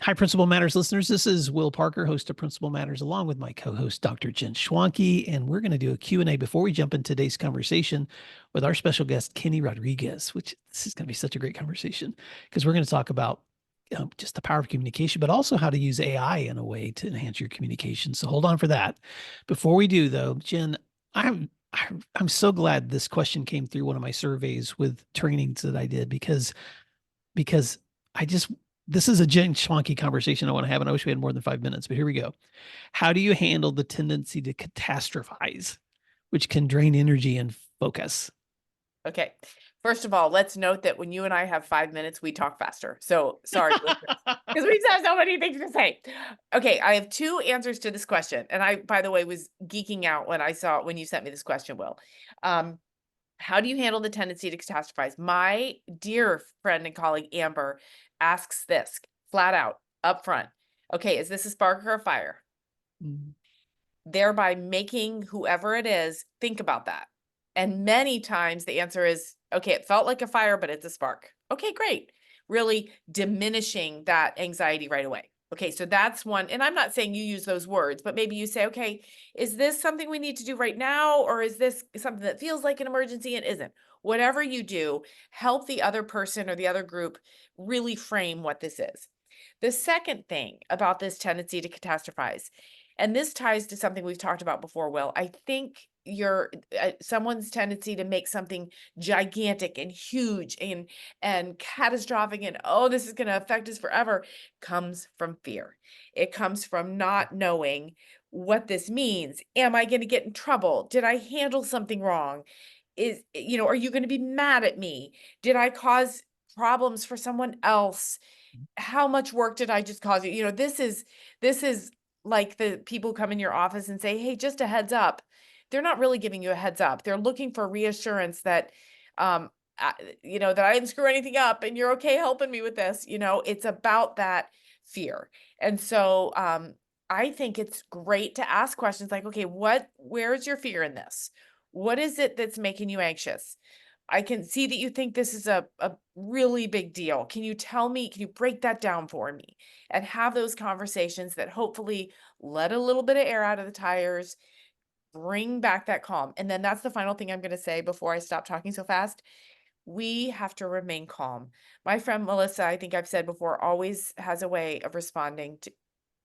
Hi, Principal Matters listeners. This is Will Parker, host of Principal Matters, along with my co-host, Dr. Jen Schwanke, and we're going to do a Q&A before we jump into today's conversation with our special guest, Kenny Rodrequez, which this is going to be such a great conversation because we're going to talk about just the power of communication, but also how to use AI in a way to enhance your communication. So hold on for that. Before we do, though, Jen, I'm so glad this question came through one of my surveys with trainings that I did because I just this is a Jen Schwanke conversation I want to have, and I wish we had more than 5 minutes, but here we go. How do you handle the tendency to catastrophize, which can drain energy and focus? Okay. First of all, let's note that when you and I have 5 minutes, we talk faster. So sorry, listeners, because we just have so many things to say. Okay, I have two answers to this question. And I, by the way, was geeking out when you sent me this question, Will. How do you handle the tendency to catastrophize? My dear friend and colleague Amber asks this flat out up front. Okay, is this a spark or a fire? Mm. Thereby making whoever it is think about that. And many times the answer is, okay, it felt like a fire, but it's a spark. Okay, great. Really diminishing that anxiety right away. Okay, so that's one. And I'm not saying you use those words, but maybe you say, okay, is this something we need to do right now? Or is this something that feels like an emergency and isn't? Whatever you do, help the other person or the other group really frame what this is. The second thing about this tendency to catastrophize, and this ties to something we've talked about before, Will, I think your someone's tendency to make something gigantic and huge and catastrophic and oh, this is going to affect us forever comes from fear. It comes from not knowing what this means. Am I going to get in trouble? Did I handle something wrong? Are you going to be mad at me? Did I cause problems for someone else? How much work did I just cause you? This is like the people who come in your office and say, "Hey, just a heads up." They're not really giving you a heads up. They're looking for reassurance that, um, that I didn't screw anything up and you're okay helping me with this. It's about that fear. And so, I think it's great to ask questions like, okay, where's your fear in this? What is it that's making you anxious? I can see that you think this is a really big deal. Can you break that down for me? And have those conversations that hopefully let a little bit of air out of the tires, bring back that calm. And then that's the final thing I'm going to say before I stop talking so fast. We have to remain calm. My friend Melissa, I think I've said before, always has a way of responding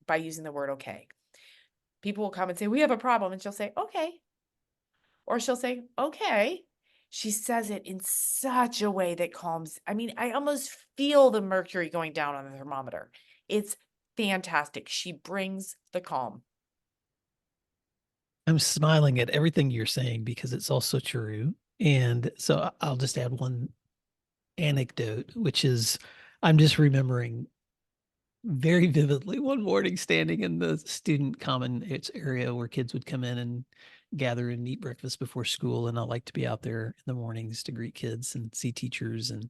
by using the word okay. People will come and say, "We have a problem." And she'll say, "Okay." Or she'll say, "Okay." She says it in such a way that calms. I mean, I almost feel the mercury going down on the thermometer. It's fantastic. She brings the calm. I'm smiling at everything you're saying because it's also true. And so I'll just add one anecdote, which is I'm just remembering very vividly one morning standing in the student common area where kids would come in and gather and eat breakfast before school. And I like to be out there in the mornings to greet kids and see teachers. And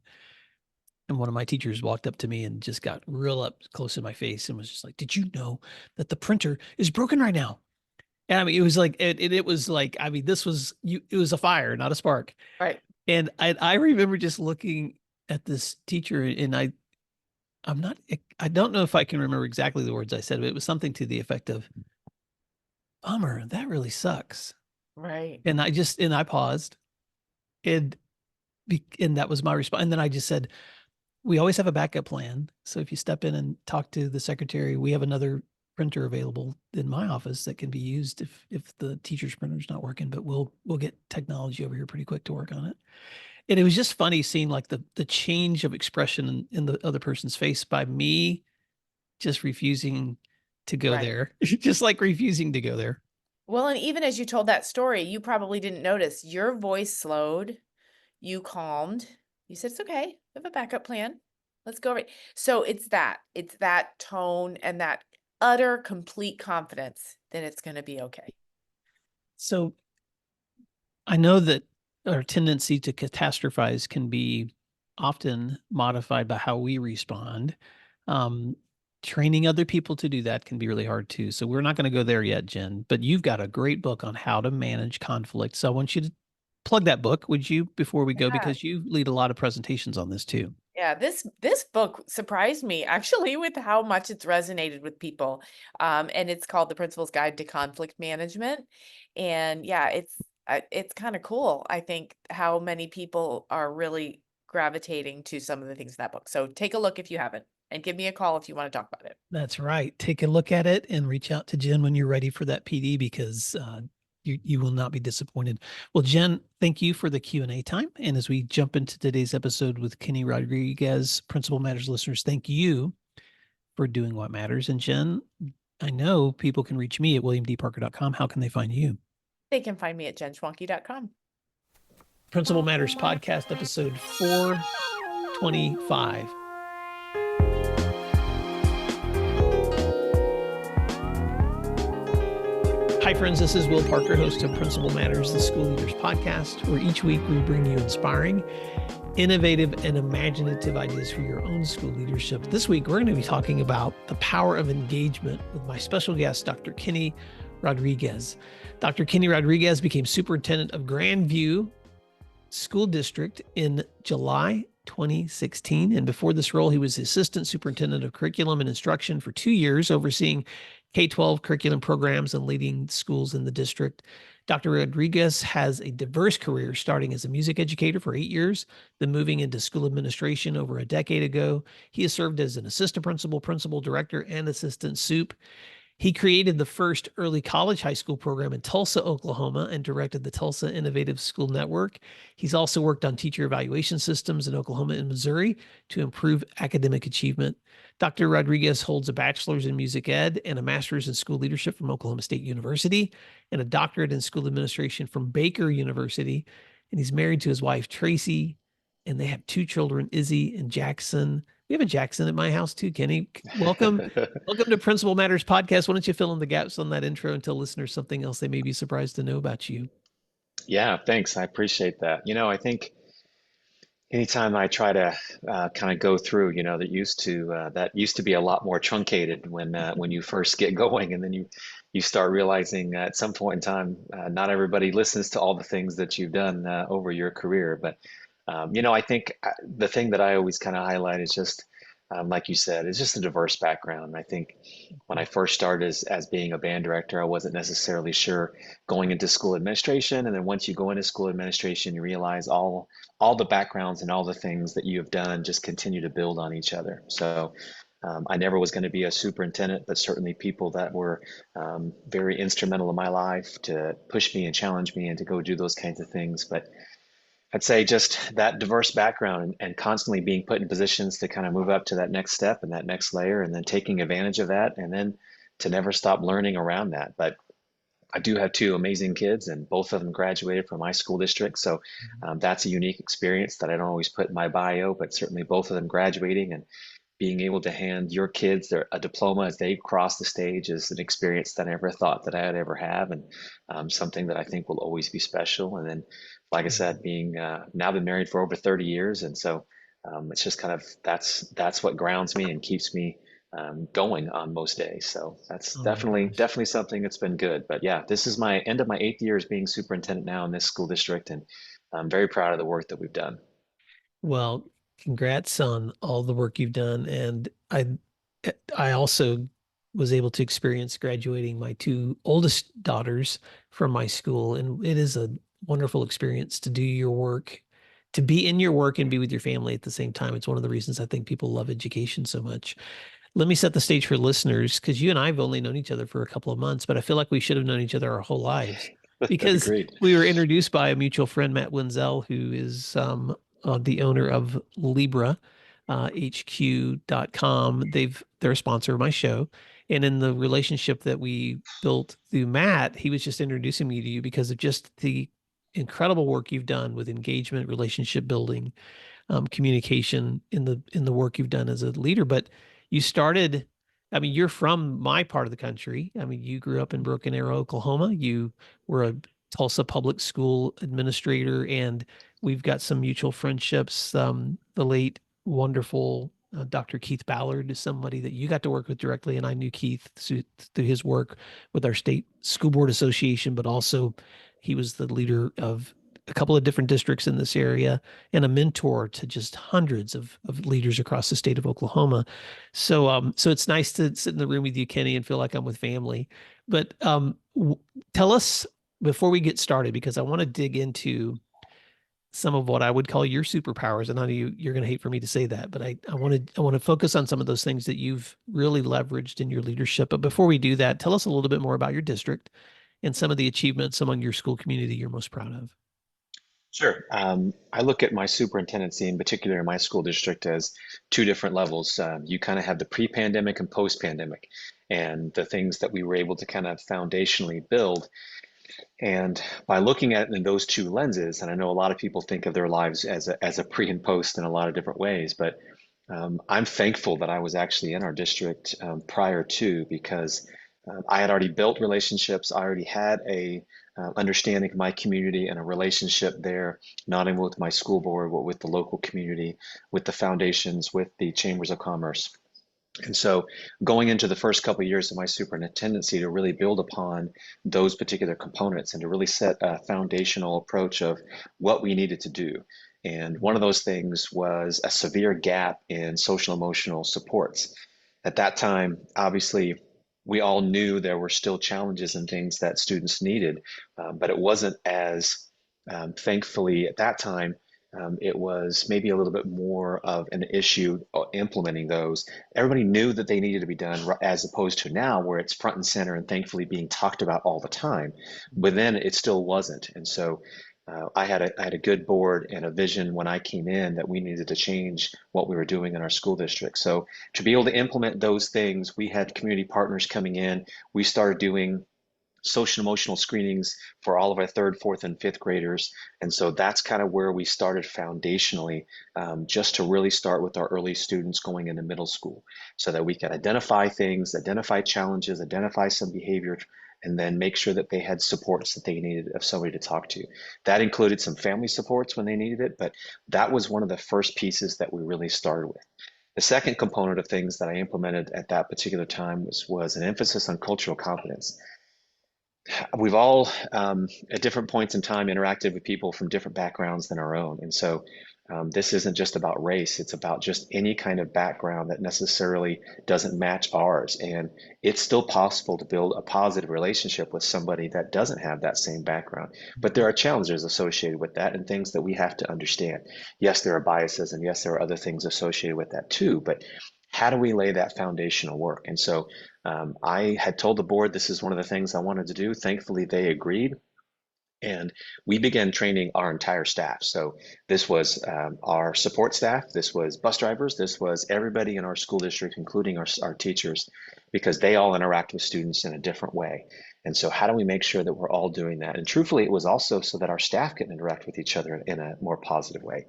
one of my teachers walked up to me and just got real up close in my face and was just like, "Did you know that the printer is broken right now?" And I mean, it was like, it was like, I mean, it was a fire, not a spark. Right. And I remember just looking at this teacher and I don't know if I can remember exactly the words I said, but it was something to the effect of, "Bummer, that really sucks." Right. And I paused and, and that was my response. And then I just said, "We always have a backup plan. So if you step in and talk to the secretary, we have another printer available in my office that can be used if the teacher's printer is not working, but we'll get technology over here pretty quick to work on it." And it was just funny seeing like the change of expression in the other person's face by me just refusing to go Right. there, just like refusing to go there. Well, and even as you told that story, you probably didn't notice your voice slowed, you calmed, you said, "It's okay. We have a backup plan. Let's go." Right. So it's that tone and that utter complete confidence that it's going to be okay. So I know that our tendency to catastrophize can be often modified by how we respond. Um, Training other people to do that can be really hard too. So we're not going to go there yet, Jen, but you've got a great book on how to manage conflict. So I want you to plug that book, would you, before we go, Yeah. because you lead a lot of presentations on this too. Yeah, this book surprised me actually with how much it's resonated with people. And it's called The Principal's Guide to Conflict Management. And yeah, it's kind of cool, I think, how many people are really gravitating to some of the things in that book. So take a look if you haven't, and give me a call if you want to talk about it. That's right. Take a look at it and reach out to Jen when you're ready for that PD because you will not be disappointed. Well, Jen, thank you for the Q&A time. And as we jump into today's episode with Kenny Rodriguez, Principal Matters listeners, thank you for doing what matters. And Jen, I know people can reach me at williamdparker.com. How can they find you? They can find me at jenschwanke.com. Principal Matters Podcast, episode 425. Hi, friends. This is Will Parker, host of Principal Matters, the School Leaders Podcast, where each week we bring you inspiring, innovative, and imaginative ideas for your own school leadership. This week, we're going to be talking about the power of engagement with my special guest, Dr. Kenny Rodrequez. Dr. Kenny Rodrequez became superintendent of Grandview School District in July 2016. And before this role, he was the assistant superintendent of curriculum and instruction for 2 years, overseeing K-12 curriculum programs and leading schools in the district. Dr. Rodriguez has a diverse career, starting as a music educator for 8 years, then moving into school administration over a decade ago. He has served as an assistant principal, principal director, and assistant soup. He created the first early college high school program in Tulsa, Oklahoma, and directed the Tulsa Innovative School Network. He's also worked on teacher evaluation systems in Oklahoma and Missouri to improve academic achievement. Dr. Rodriguez holds a bachelor's in music ed and a master's in school leadership from Oklahoma State University and a doctorate in school administration from Baker University. And he's married to his wife, Tracy, and they have 2 children, Izzy and Jackson. We have a Jackson at my house too, Kenny. Welcome. Welcome to Principal Matters Podcast. Why don't you fill in the gaps on that intro and tell listeners something else they may be surprised to know about you? Yeah, thanks. I appreciate that. I think anytime I try to kind of go through, that used to be a lot more truncated when you first get going, and then you start realizing at some point in time, not everybody listens to all the things that you've done over your career. But I think the thing that I always kind of highlight is just, like you said, it's just a diverse background. I think when I first started as being a band director, I wasn't necessarily sure going into school administration. And then once you go into school administration, you realize all the backgrounds and all the things that you have done just continue to build on each other. So I never was going to be a superintendent, but certainly people that were very instrumental in my life to push me and challenge me and to go do those kinds of things. But I'd say just that diverse background and constantly being put in positions to kind of move up to that next step and that next layer, and then taking advantage of that, and then to never stop learning around that. But I do have 2 amazing kids, and both of them graduated from my school district. So that's a unique experience that I don't always put in my bio, but certainly both of them graduating and being able to hand your kids a diploma as they cross the stage is an experience that I never thought that I'd ever have, and something that I think will always be special. And then, like I said, being now been married for over 30 years, and so it's just kind of that's what grounds me and keeps me going on most days. So that's definitely something that's been good. But yeah, this is my end of my 8th year as being superintendent now in this school district, and I'm very proud of the work that we've done. Well, congrats on all the work you've done. And I also was able to experience graduating my 2 oldest daughters from my school. And it is a wonderful experience to do your work, to be in your work and be with your family at the same time. It's one of the reasons I think people love education so much. Let me set the stage for listeners, because you and I have only known each other for a couple of months, but I feel like we should have known each other our whole lives because Agreed. we were introduced by a mutual friend, Matt Wenzel, who is the owner of Libra, HQ.com. They're a sponsor of my show. And in the relationship that we built through Matt, he was just introducing me to you because of just the incredible work you've done with engagement, relationship building, communication in the work you've done as a leader. But you started, I mean, you're from my part of the country. I mean, you grew up in Broken Arrow, Oklahoma. You were a Tulsa public school administrator, and we've got some mutual friendships. The late, wonderful Dr. Keith Ballard is somebody that you got to work with directly, and I knew Keith through his work with our state school board association, but also he was the leader of a couple of different districts in this area and a mentor to just hundreds of leaders across the state of Oklahoma. So it's nice to sit in the room with you, Kenny, and feel like I'm with family. But tell us before we get started, because I want to dig into some of what I would call your superpowers. And I know you're going to hate for me to say that, but I want to focus on some of those things that you've really leveraged in your leadership. But before we do that, tell us a little bit more about your district and some of the achievements among your school community you're most proud of. Sure. I look at my superintendency, in particular in my school district, as two different levels. You kind of have the pre-pandemic and post-pandemic, and the things that we were able to kind of foundationally build. And by looking at it in those two lenses, and I know a lot of people think of their lives as a pre and post in a lot of different ways, but I'm thankful that I was actually in our district prior to, because I had already built relationships. I already had a understanding of my community and a relationship there, not only with my school board, but with the local community, with the foundations, with the chambers of commerce. And so going into the first couple of years of my superintendency to really build upon those particular components and to really set a foundational approach of what we needed to do. And one of those things was a severe gap in social emotional supports. At that time, obviously, we all knew there were still challenges and things that students needed, but it wasn't as thankfully at that time. It was maybe a little bit more of an issue implementing those. Everybody knew that they needed to be done, as opposed to now where it's front and center and thankfully being talked about all the time. But then it still wasn't. And so I had a good board and a vision when I came in that we needed to change what we were doing in our school district. So to be able to implement those things, we had community partners coming in. We started doing social emotional screenings for all of our third, fourth, and fifth graders. And so that's kind of where we started foundationally, just to really start with our early students going into middle school so that we could identify things, identify challenges, identify some behavior, and then make sure that they had supports that they needed of somebody to talk to. That included some family supports when they needed it, but that was one of the first pieces that we really started with. The second component of things that I implemented at that particular time was an emphasis on cultural competence. We've all, at different points in time, interacted with people from different backgrounds than our own. And so this isn't just about race, it's about just any kind of background that necessarily doesn't match ours. And it's still possible to build a positive relationship with somebody that doesn't have that same background. But there are challenges associated with that and things that we have to understand. Yes, there are biases, and yes, there are other things associated with that too. But how do we lay that foundational work? And so I had told the board this is one of the things I wanted to do. Thankfully, they agreed. And we began training our entire staff. So this was our support staff, this was bus drivers, this was everybody in our school district, including our teachers, because they all interact with students in a different way. And so how do we make sure that we're all doing that? And truthfully, it was also so that our staff can interact with each other in a more positive way.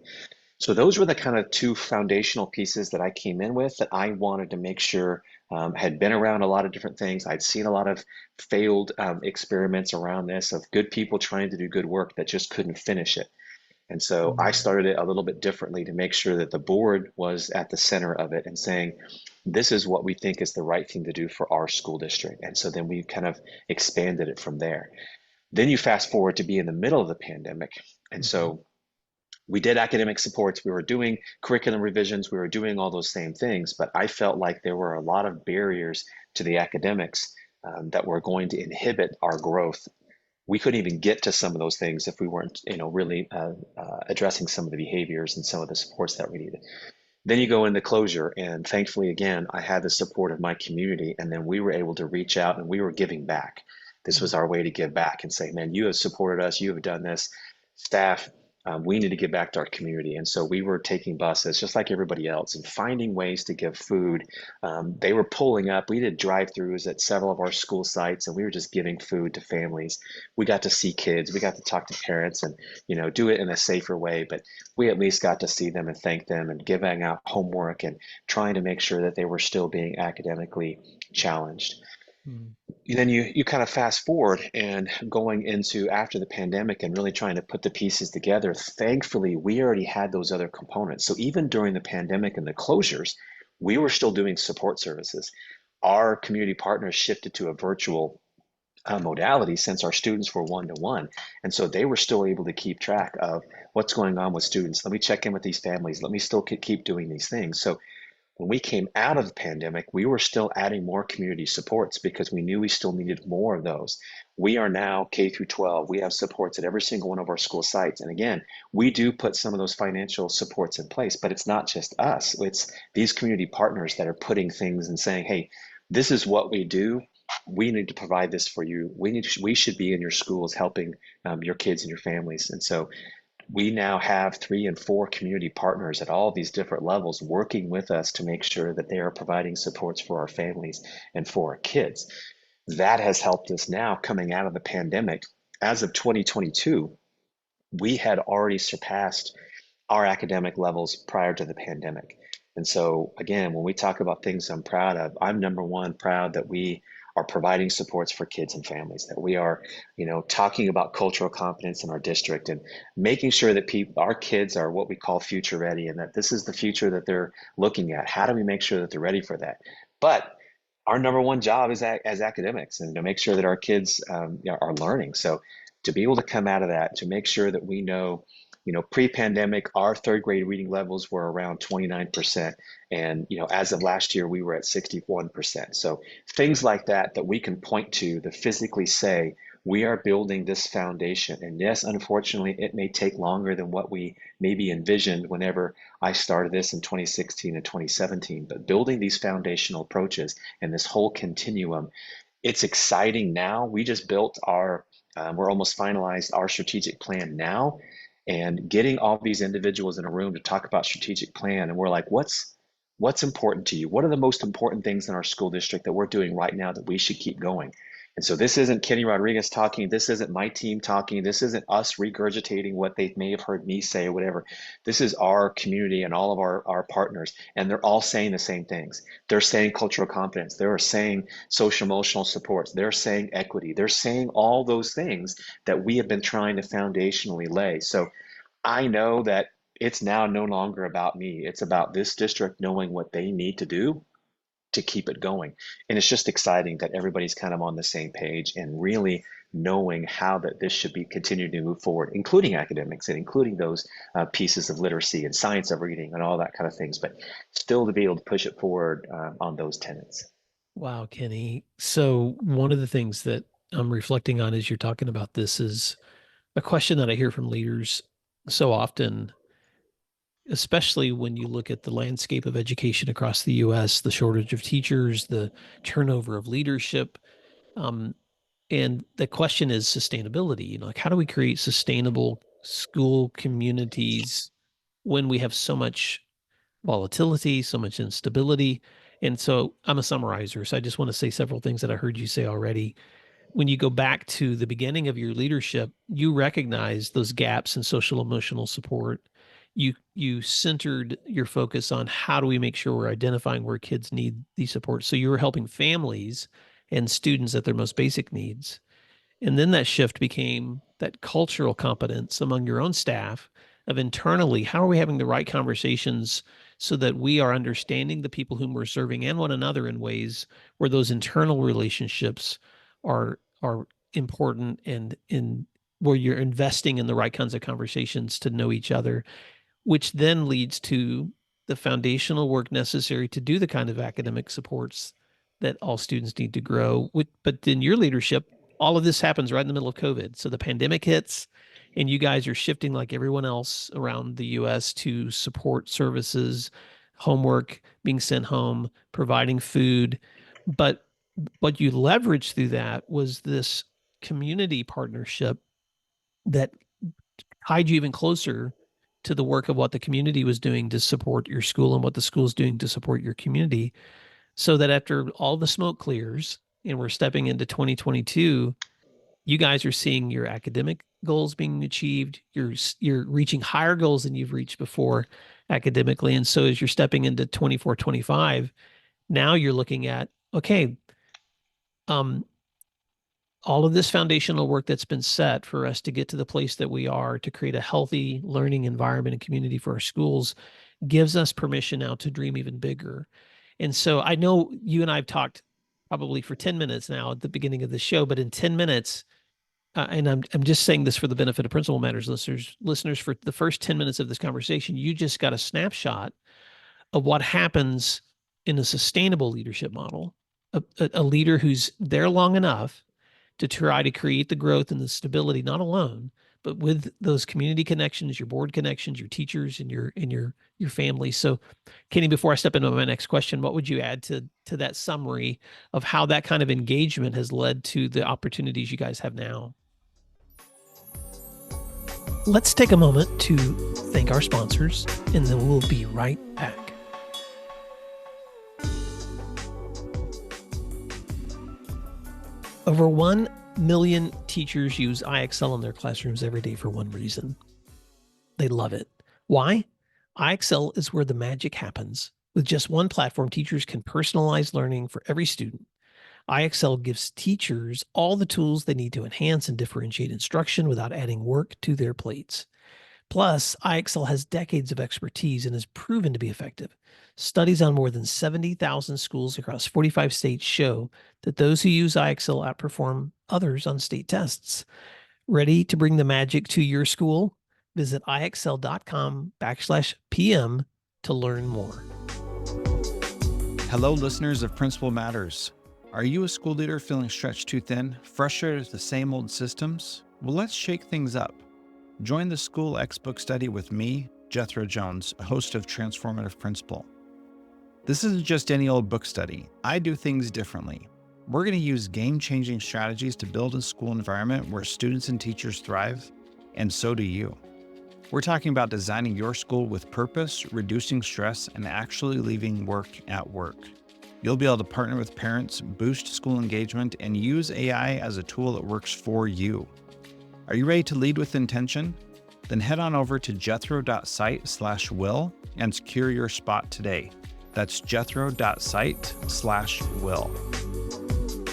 So those were the kind of two foundational pieces that I came in with that I wanted to make sure had been around a lot of different things. I'd seen a lot of failed experiments around this of good people trying to do good work that just couldn't finish it. And so I started it a little bit differently to make sure that the board was at the center of it and saying, this is what we think is the right thing to do for our school district. And so then we kind of expanded it from there. Then you fast forward to be in the middle of the pandemic. And so we did academic supports, we were doing curriculum revisions, we were doing all those same things, but I felt like there were a lot of barriers to the academics that were going to inhibit our growth. We couldn't even get to some of those things if we weren't, really addressing some of the behaviors and some of the supports that we needed. Then you go into closure, and thankfully, again, I had the support of my community, and then we were able to reach out and we were giving back. This was our way to give back and say, man, you have supported us, you have done this, staff. We need to give back to our community. And so we were taking buses just like everybody else and finding ways to give food. They were pulling up. We did drive-throughs at several of our school sites, and we were just giving food to families. We got to see kids. We got to talk to parents and, do it in a safer way. But we at least got to see them and thank them and giving out homework and trying to make sure that they were still being academically challenged. Then you kind of fast forward and going into after the pandemic and really trying to put the pieces together. Thankfully, we already had those other components. So even during the pandemic and the closures, we were still doing support services. Our community partners shifted to a virtual modality since our students were one-to-one. And so they were still able to keep track of what's going on with students. Let me check in with these families. Let me still keep doing these things. So when we came out of the pandemic, we were still adding more community supports because we knew we still needed more of those. We are now K through 12. We have supports at every single one of our school sites. And again, we do put some of those financial supports in place, but it's not just us. It's these community partners that are putting things and saying, hey, this is what we do. We need to provide this for you. We should be in your schools helping your kids and your families. And so we now have 3 and 4 community partners at all these different levels working with us to make sure that they are providing supports for our families and for our kids. That has helped us now coming out of the pandemic. As of 2022, we had already surpassed our academic levels prior to the pandemic. And so, again, when we talk about things I'm proud of, I'm number one proud that we are providing supports for kids and families, that we are, talking about cultural competence in our district and making sure that our kids are what we call future ready and that this is the future that they're looking at. How do we make sure that they're ready for that? But our number one job is as academics and to make sure that our kids are learning. So to be able to come out of that, to make sure that we know, pre-pandemic, our third grade reading levels were around 29%. And, as of last year, we were at 61%. So things like that we can point to physically say, we are building this foundation. And yes, unfortunately, it may take longer than what we maybe envisioned whenever I started this in 2016 and 2017. But building these foundational approaches and this whole continuum, it's exciting now. We just built we're almost finalized our strategic plan now, and getting all these individuals in a room to talk about strategic plan. And we're like, what's important to you? What are the most important things in our school district that we're doing right now that we should keep going? And so this isn't Kenny Rodriguez talking. This isn't my team talking. This isn't us regurgitating what they may have heard me say or whatever. This is our community and all of our partners. And they're all saying the same things. They're saying cultural competence. They're saying social emotional supports. They're saying equity. They're saying all those things that we have been trying to foundationally lay. So I know that it's now no longer about me. It's about this district knowing what they need to do to keep it going. And it's just exciting that everybody's kind of on the same page and really knowing how that this should be continuing to move forward, including academics and including those pieces of literacy and science of reading and all that kind of things, but still to be able to push it forward on those tenets. Wow, Kenny. So one of the things that I'm reflecting on as you're talking about this is a question that I hear from leaders so often, especially when you look at the landscape of education across the US, the shortage of teachers, the turnover of leadership. And the question is sustainability. Like how do we create sustainable school communities when we have so much volatility, so much instability? And so I'm a summarizer. So I just want to say several things that I heard you say already. When you go back to the beginning of your leadership, you recognize those gaps in social emotional support. You centered your focus on how do we make sure we're identifying where kids need these supports. So you were helping families and students at their most basic needs. And then that shift became that cultural competence among your own staff of internally, how are we having the right conversations so that we are understanding the people whom we're serving and one another in ways where those internal relationships are important and in where you're investing in the right kinds of conversations to know each other, which then leads to the foundational work necessary to do the kind of academic supports that all students need to grow. But in your leadership, all of this happens right in the middle of COVID. So the pandemic hits, and you guys are shifting like everyone else around the US to support services, homework being sent home, providing food. But what you leveraged through that was this community partnership that tied you even closer to the work of what the community was doing to support your school and what the school's doing to support your community. So that after all the smoke clears and we're stepping into 2022, you guys are seeing your academic goals being achieved. You're reaching higher goals than you've reached before academically. And so as you're stepping into 24, 25, now you're looking at, okay, all of this foundational work that's been set for us to get to the place that we are to create a healthy learning environment and community for our schools gives us permission now to dream even bigger. And so I know you and I have talked probably for 10 minutes now at the beginning of the show, but in 10 minutes, and I'm just saying this for the benefit of Principal Matters listeners, for the first 10 minutes of this conversation, you just got a snapshot of what happens in a sustainable leadership model, a leader who's there long enough to try to create the growth and the stability, not alone, but with those community connections, your board connections, your teachers, and your family. So, Kenny, before I step into my next question, what would you add to that summary of how that kind of engagement has led to the opportunities you guys have now? Let's take a moment to thank our sponsors, and then we'll be right back. Over 1 million teachers use IXL in their classrooms every day for one reason. They love it. Why? IXL is where the magic happens. With just one platform, teachers can personalize learning for every student. IXL gives teachers all the tools they need to enhance and differentiate instruction without adding work to their plates. Plus, IXL has decades of expertise and is proven to be effective. Studies on more than 70,000 schools across 45 states show that those who use IXL outperform others on state tests. Ready to bring the magic to your school? Visit IXL.com/PM to learn more. Hello, listeners of Principal Matters. Are you a school leader feeling stretched too thin, frustrated with the same old systems? Well, let's shake things up. Join the School X book study with me, Jethro Jones, host of Transformative Principal. This isn't just any old book study. I do things differently. We're going to use game-changing strategies to build a school environment where students and teachers thrive, and so do you. We're talking about designing your school with purpose, reducing stress, and actually leaving work at work. You'll be able to partner with parents, boost school engagement, and use AI as a tool that works for you. Are you ready to lead with intention? Then head on over to jethro.site/will and secure your spot today. That's jethro.site/will.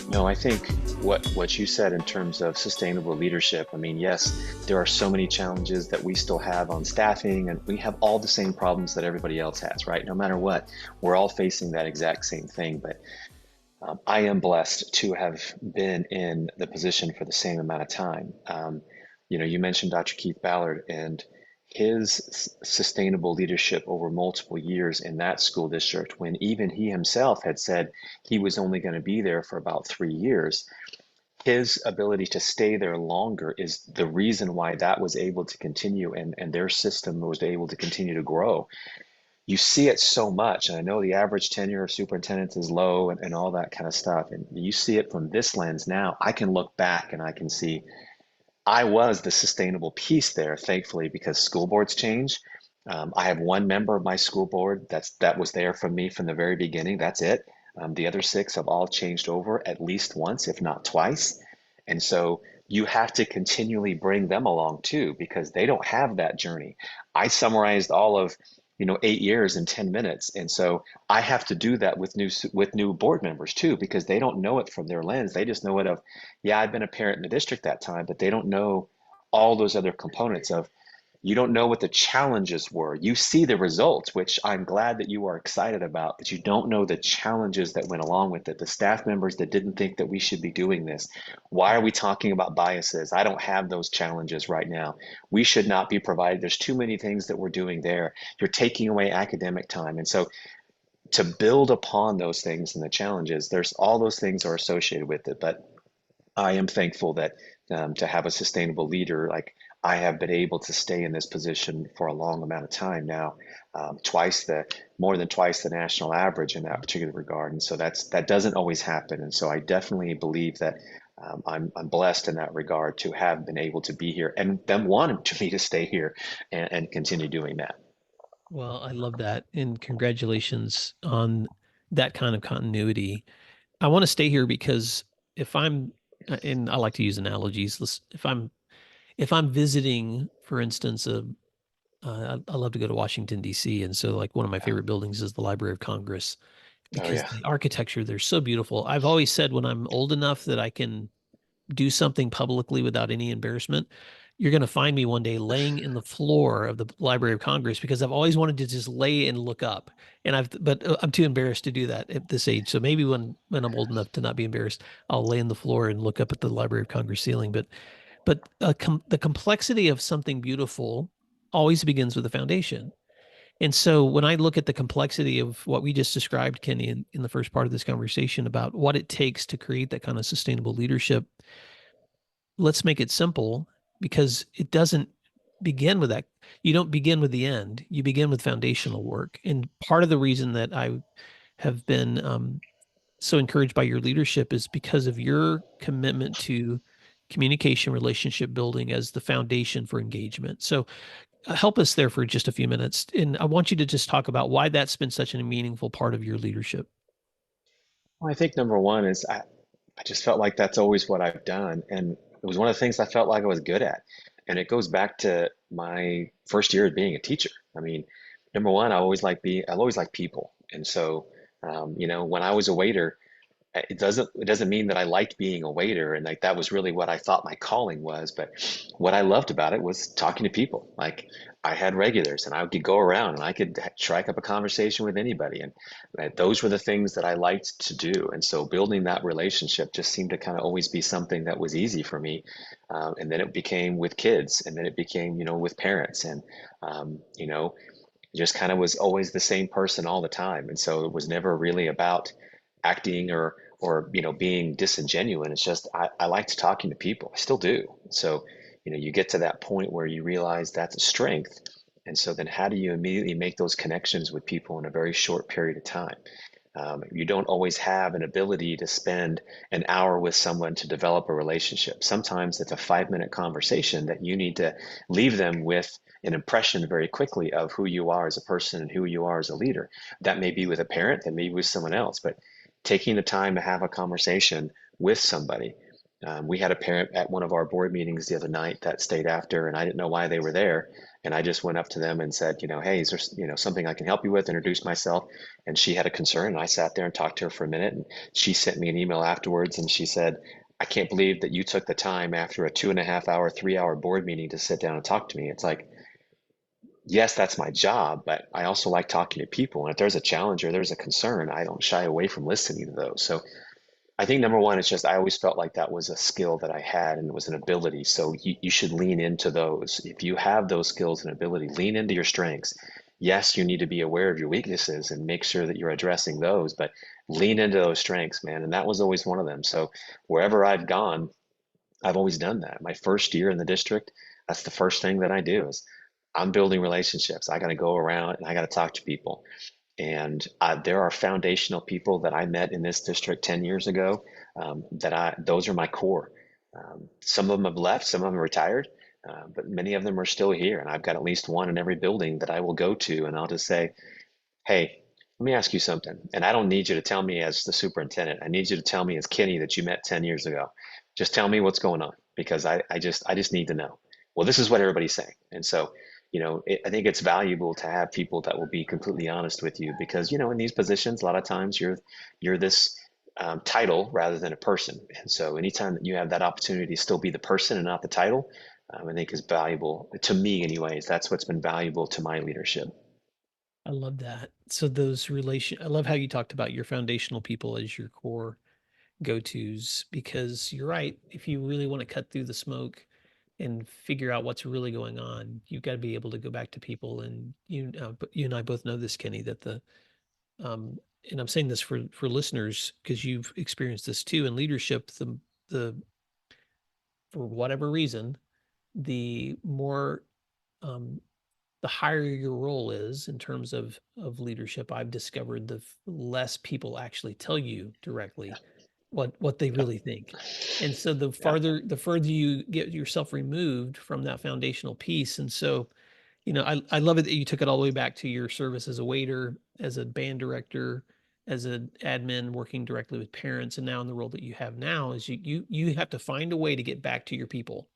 No, I think what you said in terms of sustainable leadership, I mean, yes, there are so many challenges that we still have on staffing, and we have all the same problems that everybody else has, right? No matter what, we're all facing that exact same thing. But I am blessed to have been in the position for the same amount of time. You mentioned Dr. Keith Ballard and his sustainable leadership over multiple years in that school district, when even he himself had said he was only going to be there for about 3 years. His ability to stay there longer is the reason why that was able to continue, and their system was able to continue to grow. You see it so much, and I know the average tenure of superintendents is low and all that kind of stuff, and you see it from this lens now. I can look back and I can see I was the sustainable piece there, thankfully, because school boards change. I have one member of my school board that was there from me from the very beginning. That's it. The other 6 have all changed over at least once, if not twice. And so you have to continually bring them along too, because they don't have that journey. I summarized all of 8 years in 10 minutes. And so I have to do that with new board members too, because they don't know it from their lens. They just know it of, yeah, I've been a parent in the district that time, but they don't know all those other components of, you don't know what the challenges were. You see the results, which I'm glad that you are excited about, but you don't know the challenges that went along with it. The staff members that didn't think that we should be doing this. Why are we talking about biases? I don't have those challenges right now. We should not be provided. There's too many things that we're doing there. You're taking away academic time. And so to build upon those things and the challenges, there's all those things are associated with it. But I am thankful that to have a sustainable leader, like I have been able to stay in this position for a long amount of time now, more than twice the national average in that particular regard. And so that doesn't always happen. And so I definitely believe that I'm blessed in that regard to have been able to be here, and them wanting me to stay here and continue doing that. Well, I love that. And congratulations on that kind of continuity. I want to stay here because and I like to use analogies. If I'm visiting, for instance, I love to go to Washington, D.C. And so like one of my favorite buildings is the Library of Congress, because the architecture, they're so beautiful. I've always said when I'm old enough that I can do something publicly without any embarrassment, you're going to find me one day laying in the floor of the Library of Congress because I've always wanted to just lay and look up. And but I'm too embarrassed to do that at this age. So maybe when I'm old enough to not be embarrassed, I'll lay in the floor and look up at the Library of Congress ceiling. But the complexity of something beautiful always begins with the foundation. And so when I look at the complexity of what we just described, Kenny, in the first part of this conversation about what it takes to create that kind of sustainable leadership, let's make it simple because it doesn't begin with that. You don't begin with the end. You begin with foundational work. And part of the reason that I have been so encouraged by your leadership is because of your commitment to communication, relationship building as the foundation for engagement. So help us there for just a few minutes. And I want you to just talk about why that's been such a meaningful part of your leadership. Well, I think number one is I just felt like that's always what I've done. And it was one of the things I felt like I was good at. And it goes back to my first year of being a teacher. I mean, number one, I always like people. And so, when I was a waiter, it doesn't mean that I liked being a waiter and like that was really what I thought my calling was, but what I loved about it was talking to people. Like I had regulars and I could go around and I could strike up a conversation with anybody, and those were the things that I liked to do. And so building that relationship just seemed to kind of always be something that was easy for me. And then it became with kids, and then it became with parents, and um, you know just kind of was always the same person all the time. And so it was never really about acting or being disingenuous. It's just I liked talking to people. I still do. So you get to that point where you realize that's a strength. And so then how do you immediately make those connections with people in a very short period of time? You don't always have an ability to spend an hour with someone to develop a relationship. Sometimes it's a 5-minute conversation that you need to leave them with an impression very quickly of who you are as a person and who you are as a leader. That may be with a parent, that may be with someone else, but taking the time to have a conversation with somebody. We had a parent at one of our board meetings the other night that stayed after, and I didn't know why they were there. And I just went up to them and said, hey, is there, something I can help you with? Introduce myself. And she had a concern, and I sat there and talked to her for a minute. And she sent me an email afterwards, and she said, I can't believe that you took the time after a 2.5 hour, 3 hour board meeting to sit down and talk to me. It's like, yes, that's my job, but I also like talking to people. And if there's a challenge or there's a concern, I don't shy away from listening to those. So I think number one, it's just I always felt like that was a skill that I had and it was an ability. So you should lean into those. If you have those skills and ability, lean into your strengths. Yes, you need to be aware of your weaknesses and make sure that you're addressing those, but lean into those strengths, man. And that was always one of them. So wherever I've gone, I've always done that. My first year in the district, that's the first thing that I do is I'm building relationships. I got to go around and I got to talk to people. And there are foundational people that I met in this district 10 years ago those are my core. Some of them have left, some of them retired, but many of them are still here. And I've got at least one in every building that I will go to. And I'll just say, hey, let me ask you something. And I don't need you to tell me as the superintendent. I need you to tell me as Kenny that you met 10 years ago. Just tell me what's going on because I just need to know. Well, this is what everybody's saying. And so, I think it's valuable to have people that will be completely honest with you because, in these positions, a lot of times you're this title rather than a person. And so anytime that you have that opportunity to still be the person and not the title, I think is valuable to me anyways. That's what's been valuable to my leadership. I love that. So I love how you talked about your foundational people as your core go-tos because you're right. If you really want to cut through the smoke and figure out what's really going on, you've got to be able to go back to people. And you and I both know this, Kenny, that um, and I'm saying this for listeners because you've experienced this too in leadership. The for whatever reason, the more um, the higher your role is in terms of leadership, I've discovered the less people actually tell you directly what they Yeah. really think. And so the Yeah. further you get yourself removed from that foundational piece. And so, I love it that you took it all the way back to your service as a waiter, as a band director, as an admin working directly with parents, and now in the role that you have now is you have to find a way to get back to your people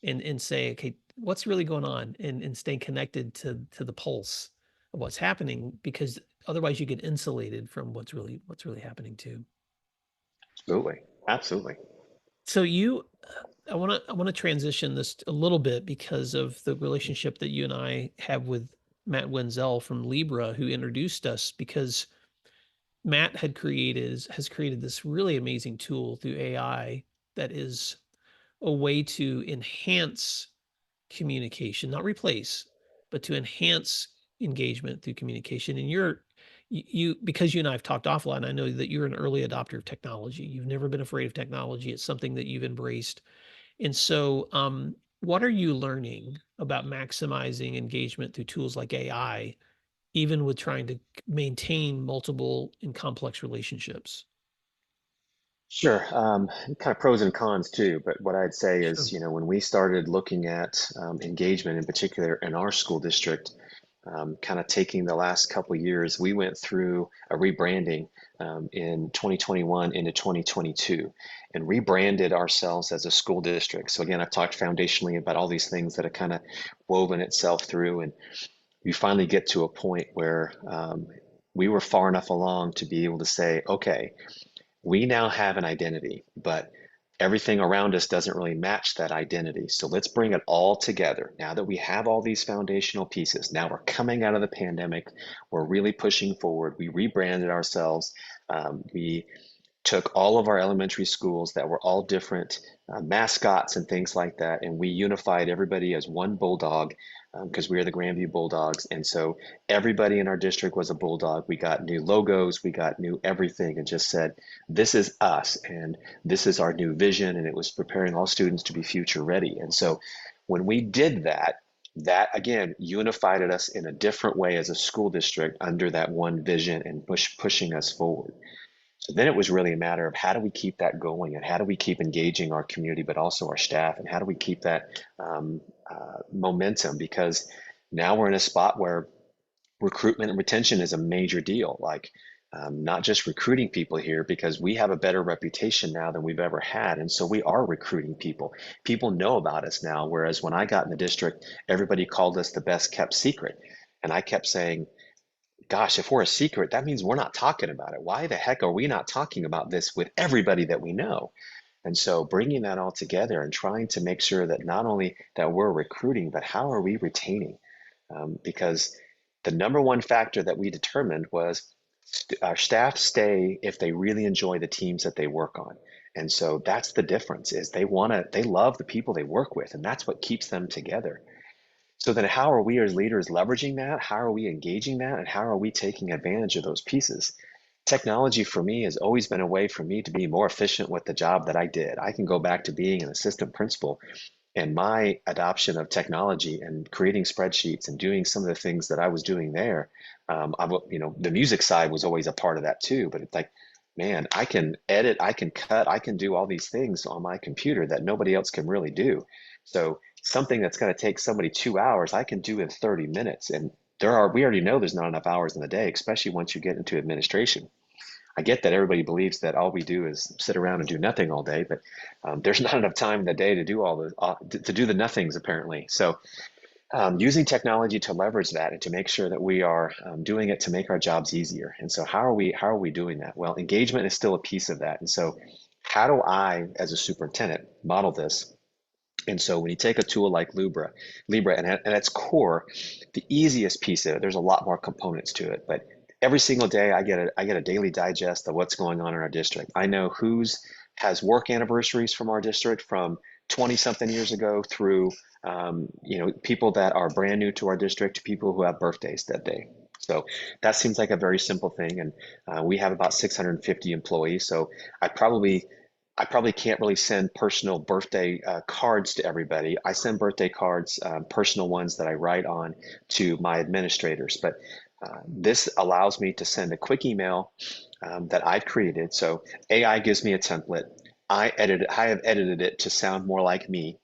and say, okay, what's really going on and stay connected to the pulse of what's happening because otherwise you get insulated from what's really happening too. Absolutely. Absolutely. So I want to transition this a little bit because of the relationship that you and I have with Matt Wenzel from Libra, who introduced us, because Matt has created this really amazing tool through AI that is a way to enhance communication, not replace, but to enhance engagement through communication. And because you and I have talked offline, I know that you're an early adopter of technology. You've never been afraid of technology. It's something that you've embraced. And so, what are you learning about maximizing engagement through tools like AI, even with trying to maintain multiple and complex relationships? Sure. Kind of pros and cons too, but what I'd say Sure. is, when we started looking at engagement in particular in our school district, kind of taking the last couple of years, we went through a rebranding in 2021 into 2022 and rebranded ourselves as a school district. So again, I've talked foundationally about all these things that have kind of woven itself through, and you finally get to a point where we were far enough along to be able to say, okay, we now have an identity, but everything around us doesn't really match that identity. So let's bring it all together. Now that we have all these foundational pieces, now we're coming out of the pandemic, we're really pushing forward. We rebranded ourselves. We took all of our elementary schools that were all different mascots and things like that, and we unified everybody as one bulldog because we are the Grandview Bulldogs. And so everybody in our district was a bulldog. We got new logos, we got new everything, and just said, this is us, and this is our new vision. And it was preparing all students to be future ready. And so when we did that, that again unified us in a different way as a school district under that one vision and pushing us forward. So then it was really a matter of how do we keep that going and how do we keep engaging our community, but also our staff, and how do we keep that momentum? Because now we're in a spot where recruitment and retention is a major deal. Like not just recruiting people here, because we have a better reputation now than we've ever had. And so we are recruiting people. People know about us now. Whereas when I got in the district, everybody called us the best kept secret. And I kept saying, gosh, if we're a secret, that means we're not talking about it. Why the heck are we not talking about this with everybody that we know? And so bringing that all together and trying to make sure that not only that we're recruiting, but how are we retaining? Because the number one factor that we determined was our staff stay if they really enjoy the teams that they work on. And so that's the difference, is they love the people they work with, and that's what keeps them together. So then how are we as leaders leveraging that? How are we engaging that? And how are we taking advantage of those pieces? Technology for me has always been a way for me to be more efficient with the job that I did. I can go back to being an assistant principal, and my adoption of technology and creating spreadsheets and doing some of the things that I was doing there. The music side was always a part of that too, but it's like, man, I can edit, I can cut, I can do all these things on my computer that nobody else can really do. So something that's going to take somebody 2 hours, I can do in 30 minutes. And we already know there's not enough hours in the day, especially once you get into administration. I get that everybody believes that all we do is sit around and do nothing all day, but there's not enough time in the day to do to do the nothings apparently. So using technology to leverage that and to make sure that we are doing it to make our jobs easier. And so how are we doing that? Well, engagement is still a piece of that. And so how do I, as a superintendent, model this? And so when you take a tool like Libra, and at its core, the easiest piece of it, there's a lot more components to it, but every single day I get a daily digest of what's going on in our district. I know who's has work anniversaries from our district from 20 something years ago through people that are brand new to our district to people who have birthdays that day. So that seems like a very simple thing, and we have about 650 employees. So I probably can't really send personal birthday cards to everybody. I send birthday cards, personal ones that I write on, to my administrators. But this allows me to send a quick email that I've created. So AI gives me a template. I have edited it to sound more like me.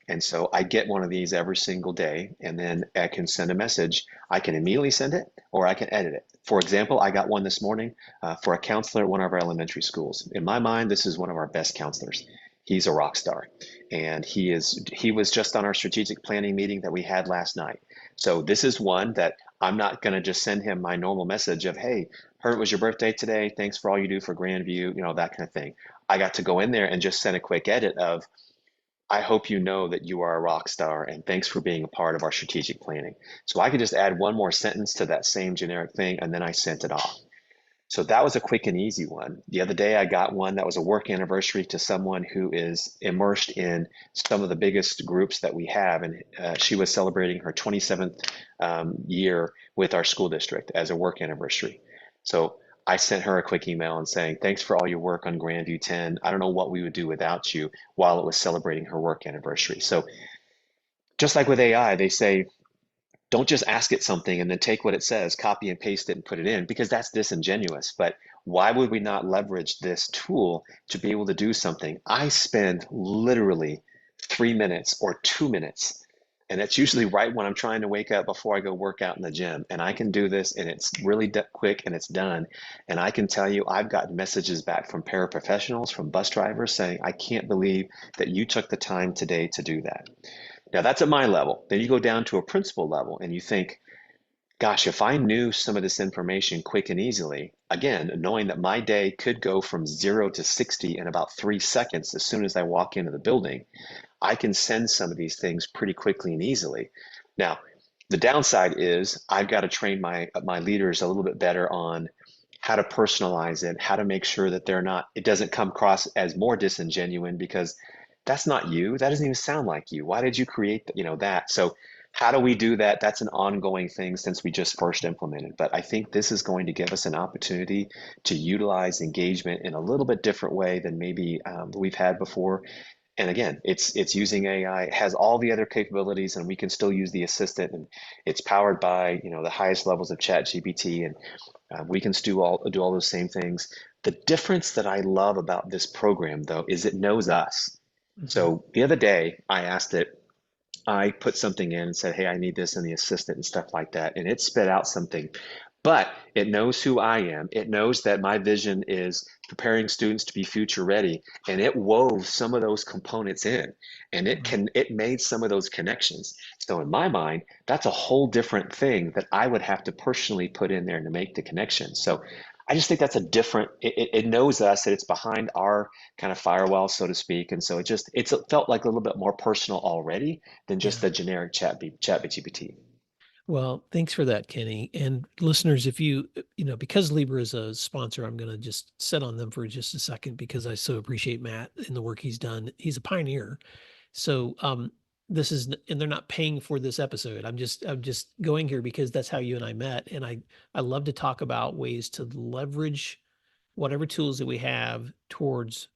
And so I get one of these every single day, and then I can send a message. I can immediately send it, or I can edit it. For example, I got one this morning for a counselor at one of our elementary schools. In my mind, this is one of our best counselors. He's a rock star, and he was just on our strategic planning meeting that we had last night. So this is one that I'm not going to just send him my normal message of, hey, heard it was your birthday today. Thanks for all you do for Grandview, that kind of thing. I got to go in there and just send a quick edit of, I hope you know that you are a rock star and thanks for being a part of our strategic planning. So I could just add one more sentence to that same generic thing, and then I sent it off. So that was a quick and easy one. The other day, I got one that was a work anniversary to someone who is immersed in some of the biggest groups that we have. And she was celebrating her 27th year with our school district as a work anniversary. So I sent her a quick email and saying, thanks for all your work on Grandview 10. I don't know what we would do without you, while it was celebrating her work anniversary. So just like with AI, they say, don't just ask it something and then take what it says, copy and paste it and put it in, because that's disingenuous. But why would we not leverage this tool to be able to do something? I spend literally 3 minutes or 2 minutes, and it's usually right when I'm trying to wake up before I go work out in the gym. And I can do this, and it's really quick and it's done. And I can tell you, I've gotten messages back from paraprofessionals, from bus drivers saying, I can't believe that you took the time today to do that. Now that's at my level. Then you go down to a principal level and you think, gosh, if I knew some of this information quick and easily, again, knowing that my day could go from 0 to 60 in about 3 seconds as soon as I walk into the building, I can send some of these things pretty quickly and easily. Now, the downside is I've got to train my leaders a little bit better on how to personalize it, how to make sure that it doesn't come across as more disingenuous, because that's not you. That doesn't even sound like you. Why did you create that? So how do we do that? That's an ongoing thing since we just first implemented. But I think this is going to give us an opportunity to utilize engagement in a little bit different way than maybe we've had before. And again, it's using AI. It has all the other capabilities, and we can still use the assistant. And it's powered by the highest levels of ChatGPT, and we can do all those same things. The difference that I love about this program, though, is it knows us. So the other day, I put something in and said, hey, I need this in the assistant and stuff like that. And it spit out something, but it knows who I am. It knows that my vision is preparing students to be future ready. And it wove some of those components in, and it made some of those connections. So in my mind, that's a whole different thing that I would have to personally put in there to make the connection. So I just think that's it knows us, that it's behind our kind of firewall, so to speak. And so it felt like a little bit more personal already than just the generic chat GPT. Well, thanks for that, Kenny. And listeners, if because Libra is a sponsor, I'm going to just sit on them for just a second, because I so appreciate Matt and the work he's done. He's a pioneer. So, and they're not paying for this episode. I'm just going here because that's how you and I met. And I love to talk about ways to leverage whatever tools that we have towards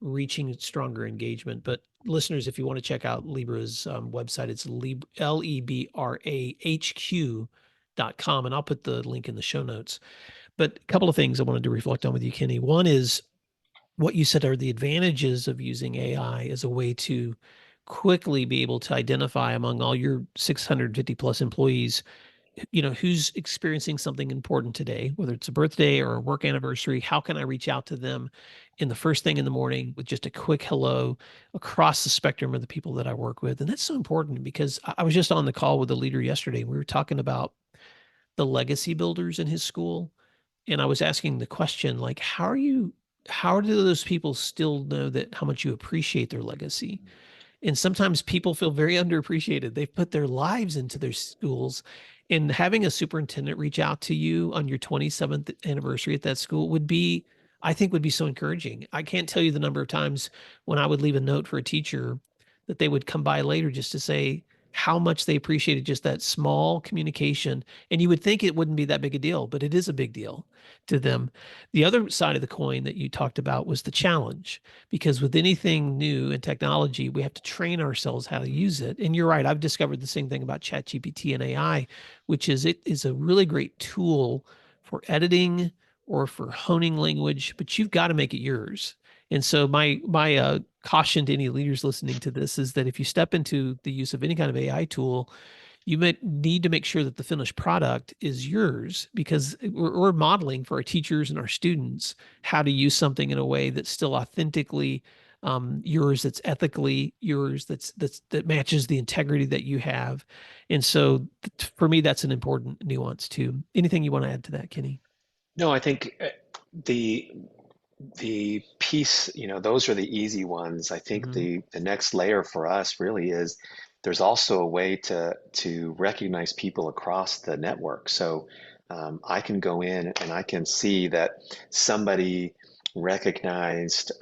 reaching stronger engagement. But listeners, if you want to check out Libra's website, it's LEBRAHQ.com, and I'll put the link in the show notes. But a couple of things I wanted to reflect on with you, Kenny. One is what you said are the advantages of using AI as a way to quickly be able to identify among all your 650 plus employees, who's experiencing something important today, whether it's a birthday or a work anniversary. How can I reach out to them in the first thing in the morning with just a quick hello across the spectrum of the people that I work with? And that's so important, because I was just on the call with a leader yesterday. We were talking about the legacy builders in his school. And I was asking the question, like, how do those people still know how much you appreciate their legacy? And sometimes people feel very underappreciated. They've put their lives into their schools, and having a superintendent reach out to you on your 27th anniversary at that school would be so encouraging. I can't tell you the number of times when I would leave a note for a teacher that they would come by later just to say how much they appreciated just that small communication. And you would think it wouldn't be that big a deal, but it is a big deal to them. The other side of the coin that you talked about was the challenge, because with anything new in technology, we have to train ourselves how to use it. And you're right. I've discovered the same thing about ChatGPT and AI, which is it is a really great tool for editing or for honing language, but you've got to make it yours. And so my caution to any leaders listening to this is that if you step into the use of any kind of AI tool, you need to make sure that the finished product is yours, because we're modeling for our teachers and our students how to use something in a way that still authentically yours that's ethically yours, that matches the integrity that you have. And so for me, that's an important nuance too. Anything you want to add to that, Kenny? No, I think the the piece, those are the easy ones. I think Mhm. the next layer for us really is there's also a way to recognize people across the network. So I can go in and I can see that somebody recognized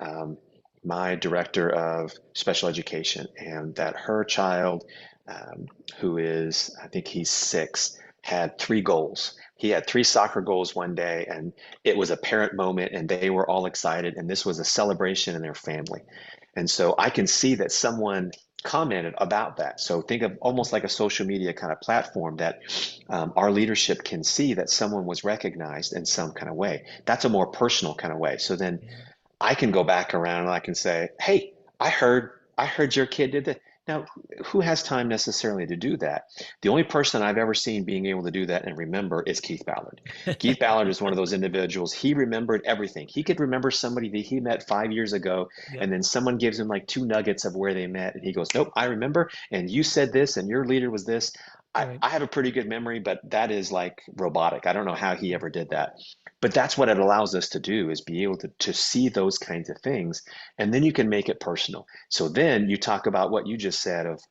my director of special education and that her child, um, who is, I think he's 6, had 3 goals. He had 3 soccer goals one day, and it was a parent moment and they were all excited and this was a celebration in their family. And so I can see that someone commented about that. So think of almost like a social media kind of platform that our leadership can see that someone was recognized in some kind of way. That's a more personal kind of way. So then I can go back around and I can say, "Hey, I heard your kid did that." Now, who has time necessarily to do that? The only person I've ever seen being able to do that and remember is Keith Ballard. Keith Ballard is one of those individuals. He remembered everything. He could remember somebody that he met 5 years ago, Yep. and then someone gives him like 2 nuggets of where they met, and he goes, "Nope, I remember. And you said this, and your leader was this." I, Right. I have a pretty good memory, but that is like robotic. I don't know how he ever did that. But that's what it allows us to do is be able to see those kinds of things. And then you can make it personal. So then you talk about what you just said of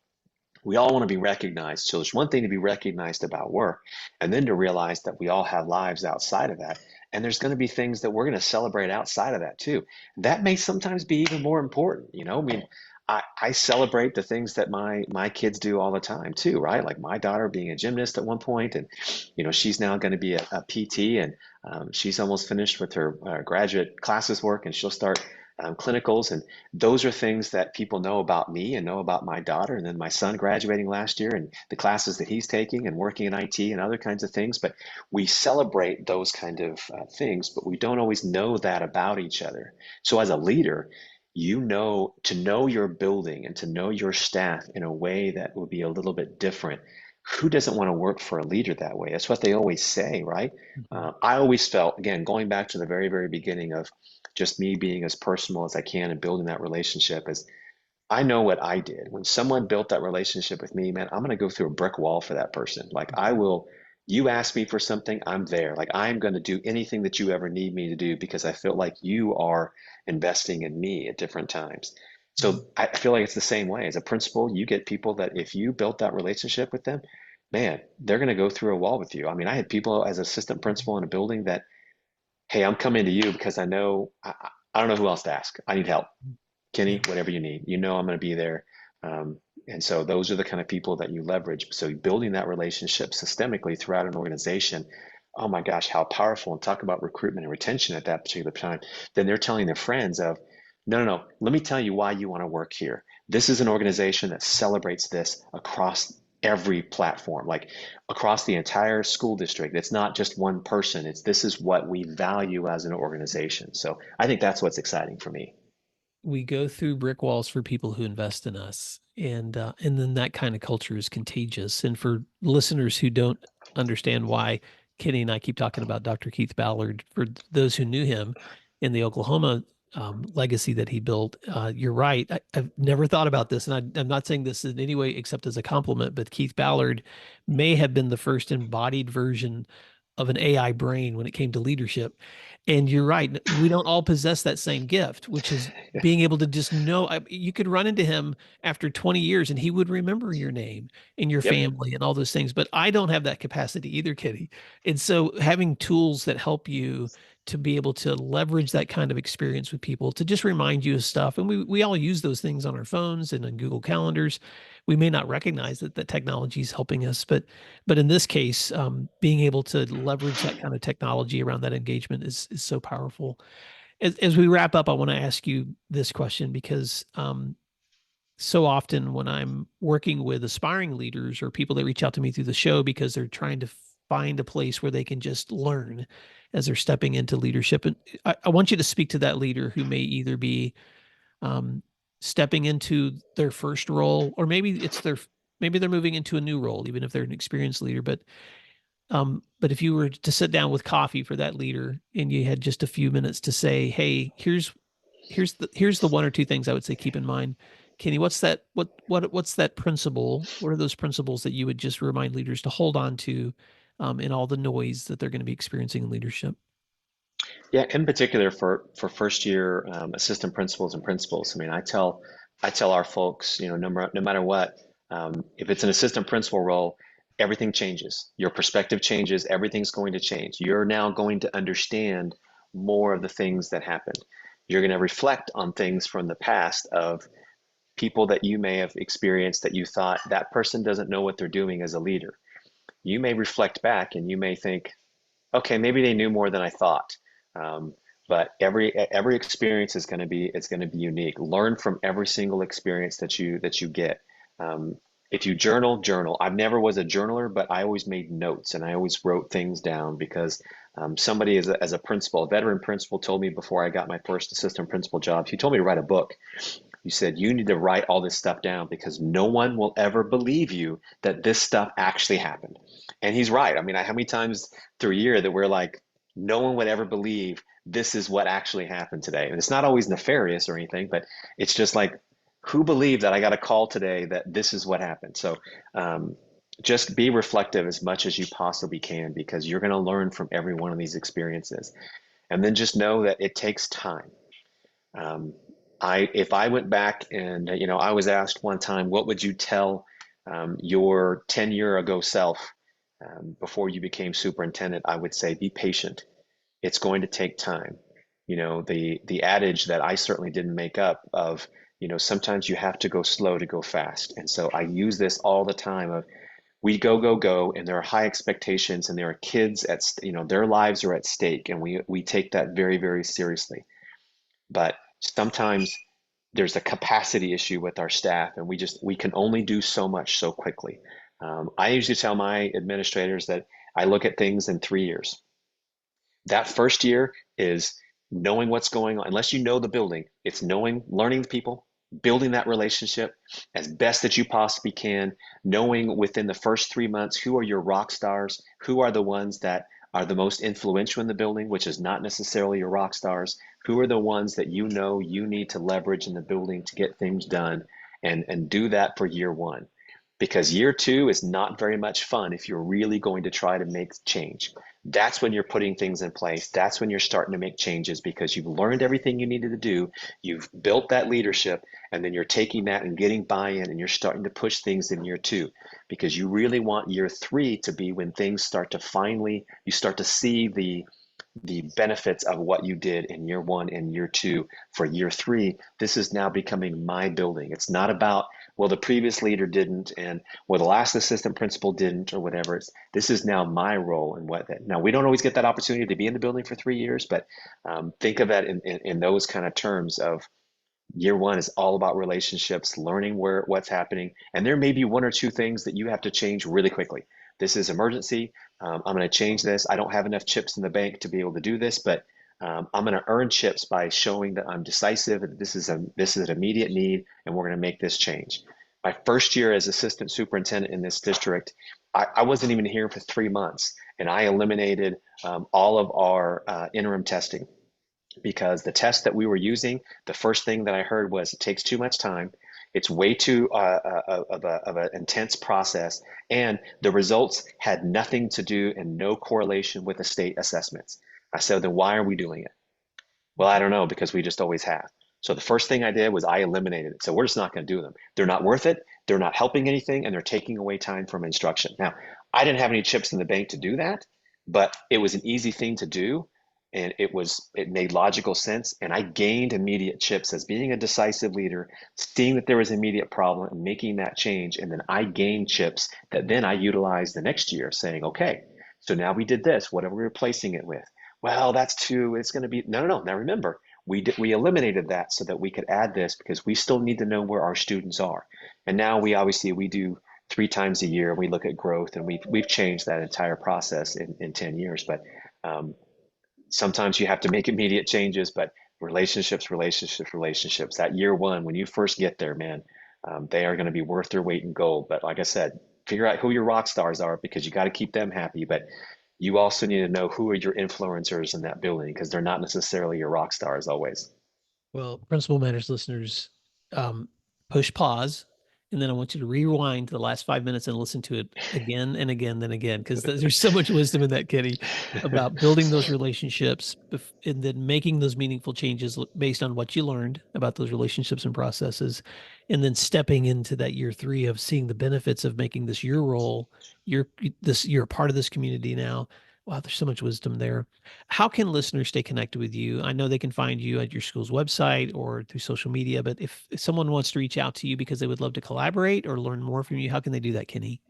we all want to be recognized. So there's one thing to be recognized about work, and then to realize that we all have lives outside of that. And there's going to be things that we're going to celebrate outside of that too. That may sometimes be even more important. I mean, I celebrate the things that my kids do all the time too, right? Like my daughter being a gymnast at one point, and she's now going to be a PT, and she's almost finished with her graduate classes work, and she'll start clinicals, and those are things that people know about me and know about my daughter, and then my son graduating last year and the classes that he's taking and working in IT and other kinds of things. But we celebrate those kind of things, but we don't always know that about each other. So as a leader, to know your building and to know your staff in a way that will be a little bit different. Who doesn't want to work for a leader that way? That's what they always say, right? Mhm. I always felt, again, going back to the very, very beginning of just me being as personal as I can and building that relationship, is I know what I did. When someone built that relationship with me, man, I'm going to go through a brick wall for that person. Like I Mhm. will, you ask me for something, I'm there. Like I'm going to do anything that you ever need me to do because I feel like you are investing in me at different times. Mhm. So I feel like it's the same way. As a principal, you get people that if you built that relationship with them, man, they're going to go through a wall with you. I mean, I had people as assistant principal in a building that, "Hey, I'm coming to you because I know I don't know who else to ask. I need help. Kenny, Yeah. whatever you need, I'm going to be there." And so those are the kind of people that you leverage. So building that relationship systemically throughout an organization, oh my gosh, how powerful. And talk about recruitment and retention at that particular time. Then they're telling their friends of, "No, no, no, let me tell you why you want to work here. This is an organization that celebrates this across every platform, like across the entire school district. It's not just one person. This is what we value as an organization." So I think that's what's exciting for me. We go through brick walls for people who invest in us, and then that kind of culture is contagious. And for listeners who don't understand why Kenny and I keep talking about Dr. Keith Ballard, for those who knew him in the Oklahoma legacy that he built, you're right. I've never thought about this, and I'm not saying this in any way except as a compliment, but Keith Ballard may have been the first embodied version of an AI brain when it came to leadership. And you're right. We don't all possess that same gift, which is being able to just know. You could run into him after 20 years and he would remember your name and your Yep. family and all those things. But I don't have that capacity either, Kitty. And so having tools that help you to be able to leverage that kind of experience with people to just remind you of stuff. And we all use those things on our phones and on Google Calendars. We may not recognize that the technology is helping us, but in this case, being able to leverage that kind of technology around that engagement is so powerful. As we wrap up, I want to ask you this question because so often when I'm working with aspiring leaders or people that reach out to me through the show because they're trying to find a place where they can just learn as they're stepping into leadership. And I want you to speak to that leader who may either be um, stepping into their first role, or maybe they're moving into a new role, even if they're an experienced leader. But if you were to sit down with coffee for that leader and you had just a few minutes to say, "Hey, here's here's the one or two things I would say keep in mind. Kenny, what's that principle? What are those principles that you would just remind leaders to hold on to in all the noise that they're going to be experiencing in leadership? Yeah, in particular for first year assistant principals and principals. I mean, I tell our folks, you know, no matter what, if it's an assistant principal role, everything changes. Your perspective changes. Everything's going to change. You're now going to understand more of the things that happened. You're going to reflect on things from the past of people that you may have experienced that you thought that person doesn't know what they're doing as a leader. You may reflect back and you may think, okay, maybe they knew more than I thought. Um, but every experience is going to be unique. Learn from every single experience that you get. Um, if you journal. I never was a journaler, but I always made notes and I always wrote things down because somebody as a principal, a veteran principal, told me before I got my first assistant principal job. He told me to write a book. You said you need to write all this stuff down because no one will ever believe you that this stuff actually happened. And he's right. I mean, how many times through a year that we're like, no one would ever believe this is what actually happened today. And it's not always nefarious or anything, but it's just like, who believed that I got a call today that this is what happened? So just be reflective as much as you possibly can because you're going to learn from every one of these experiences. And then just know that it takes time. If I went back and, you know, I was asked one time, what would you tell your 10-year ago self before you became superintendent? I would say, be patient. It's going to take time. You know, the adage that I certainly didn't make up of, you know, sometimes you have to go slow to go fast. And so I use this all the time of we go, and there are high expectations and there are kids at, you know, their lives are at stake. And we take that very, very seriously. But sometimes there's a capacity issue with our staff and we can only do so much so quickly. I usually tell my administrators that I look at things in 3 years. That first year is knowing what's going on. Unless you know the building, it's learning the people, building that relationship as best that you possibly can, knowing within the first 3 months who are your rock stars, who are the ones that are the most influential in the building, which is not necessarily your rock stars, who are the ones that you know you need to leverage in the building to get things done, and do that for year one. Because year two is not very much fun if you're really going to try to make change. That's when you're putting things in place. That's when you're starting to make changes because you've learned everything you needed to do. You've built that leadership, and then you're taking that and getting buy-in, and you're starting to push things in year two because you really want year three to be when things start to you start to see the benefits of what you did in year one and year two. For year three, this is now becoming my building. It's not about, well, the previous leader didn't, and well, the last assistant principal didn't, or whatever. This is now my role and what that. Now, we don't always get that opportunity to be in the building for 3 years, but think of that in those kind of terms of year one is all about relationships, learning what's happening, and there may be one or two things that you have to change really quickly. This is emergency. I'm going to change this. I don't have enough chips in the bank to be able to do this, but I'm going to earn chips by showing that I'm decisive and this is an immediate need, and we're going to make this change. My first year as assistant superintendent in this district, I wasn't even here for 3 months, and I eliminated all of our interim testing because the test that we were using, the first thing that I heard was it takes too much time. It's way too of an intense process, and the results had nothing to do and no correlation with the state assessments. I said, then why are we doing it? Well, I don't know, because we just always have. So the first thing I did was I eliminated it. So we're just not going to do them. They're not worth it. They're not helping anything, and they're taking away time from instruction. Now, I didn't have any chips in the bank to do that, but it was an easy thing to do. And it made logical sense. And I gained immediate chips as being a decisive leader, seeing that there was an immediate problem and making that change. And then I gained chips that then I utilized the next year saying, okay, so now we did this. What are we replacing it with? Well, that's two. It's going to be, no. Now remember, we eliminated that so that we could add this because we still need to know where our students are. And now we do 3 times a year. We look at growth, and we've changed that entire process in 10 years. But sometimes you have to make immediate changes, but relationships. That year one, when you first get there, man, they are going to be worth their weight in gold. But like I said, figure out who your rock stars are because you got to keep them happy. But you also need to know who are your influencers in that building because they're not necessarily your rock stars always. Well, Principal Matters listeners, push pause, and then I want you to rewind to the last 5 minutes and listen to it again and again and again, because there's so much wisdom in that, Kenny, about building those relationships and then making those meaningful changes based on what you learned about those relationships and processes, and then stepping into that year 3 of seeing the benefits of making this your role. You're a part of this community now. Wow, there's so much wisdom there. How can listeners stay connected with you? I know they can find you at your school's website or through social media, but if someone wants to reach out to you because they would love to collaborate or learn more from you, how can they do that, Kenny?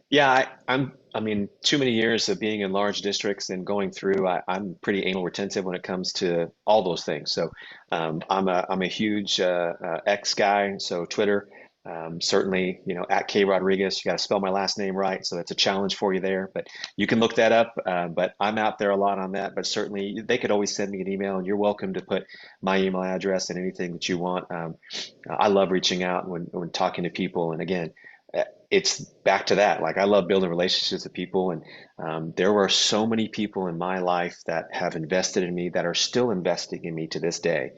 Yeah, I mean, too many years of being in large districts and going through, I'm pretty anal retentive when it comes to all those things. So I'm a huge X guy, so Twitter. Certainly, at K Rodriguez, you got to spell my last name right, so that's a challenge for you there. But you can look that up. But I'm out there a lot on that. But certainly, they could always send me an email, and you're welcome to put my email address and anything that you want. I love reaching out when talking to people, and again, it's back to that. Like I love building relationships with people, and there were so many people in my life that have invested in me that are still investing in me to this day.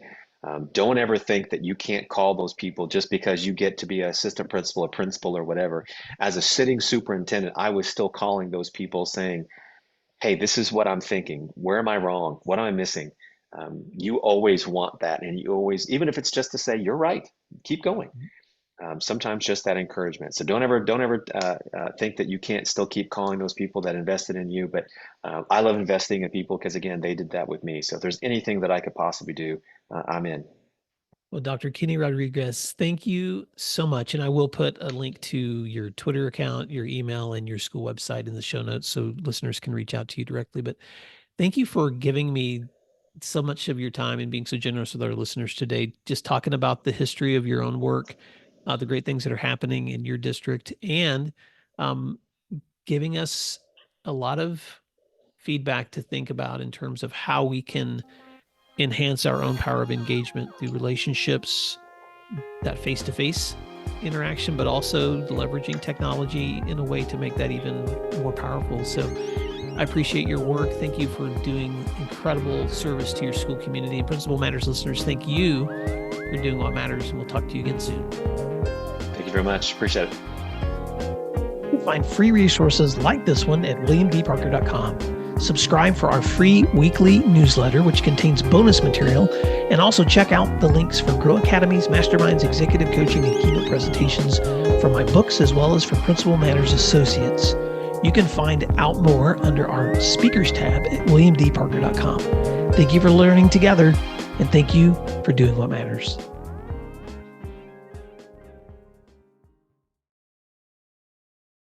Don't ever think that you can't call those people just because you get to be an assistant principal or principal or whatever. As a sitting superintendent, I was still calling those people saying, hey, this is what I'm thinking. Where am I wrong? What am I missing? You always want that. And you always, even if it's just to say, you're right, keep going. Sometimes just that encouragement. So don't ever think that you can't still keep calling those people that invested in you. But I love investing in people because, again, they did that with me. So if there's anything that I could possibly do, I'm in. Well, Dr. Kenny Rodriguez, thank you so much. And I will put a link to your Twitter account, your email, and your school website in the show notes so listeners can reach out to you directly. But thank you for giving me so much of your time and being so generous with our listeners today, just talking about the history of your own work, the great things that are happening in your district, and giving us a lot of feedback to think about in terms of how we can enhance our own power of engagement through relationships, that face-to-face interaction, but also leveraging technology in a way to make that even more powerful. So I appreciate your work. Thank you for doing incredible service to your school community. And Principal Matters listeners, thank you for doing what matters. And we'll talk to you again soon. Thank you very much. Appreciate it. You can find free resources like this one at williamdparker.com. Subscribe for our free weekly newsletter, which contains bonus material, and also check out the links for Grow Academies, Masterminds, Executive Coaching, and Keynote presentations from my books, as well as from Principal Matters Associates. You can find out more under our speakers tab at williamdparker.com. Thank you for learning together, and thank you for doing what matters.